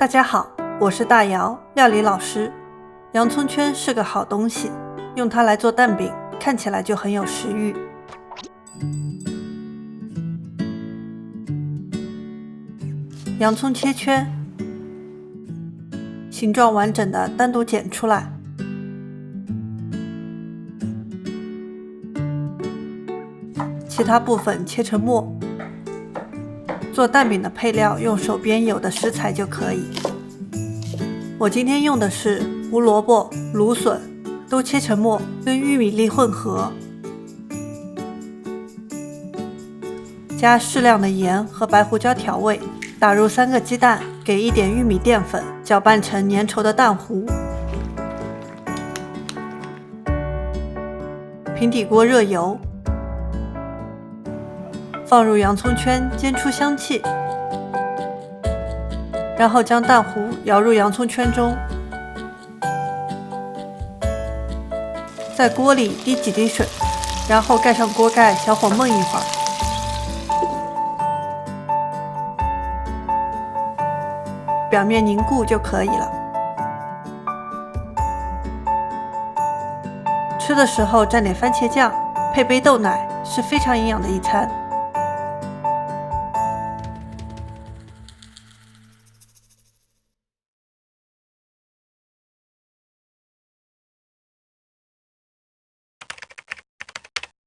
大家好，我是大姚，料理老师。洋葱圈是个好东西，用它来做蛋饼，看起来就很有食欲。洋葱切圈，形状完整的单独剪出来，其他部分切成末。做蛋饼的配料用手边有的食材就可以。我今天用的是胡萝卜、芦笋，都切成末，跟玉米粒混合，加适量的盐和白胡椒调味，打入3个鸡蛋，给一点玉米淀粉，搅拌成粘稠的蛋糊。平底锅热油，放入洋葱圈，煎出香气，然后将蛋糊舀入洋葱圈中，在锅里滴几滴水，然后盖上锅盖，小火焖一会儿。表面凝固就可以了。吃的时候蘸点番茄酱，配杯豆奶，是非常营养的一餐。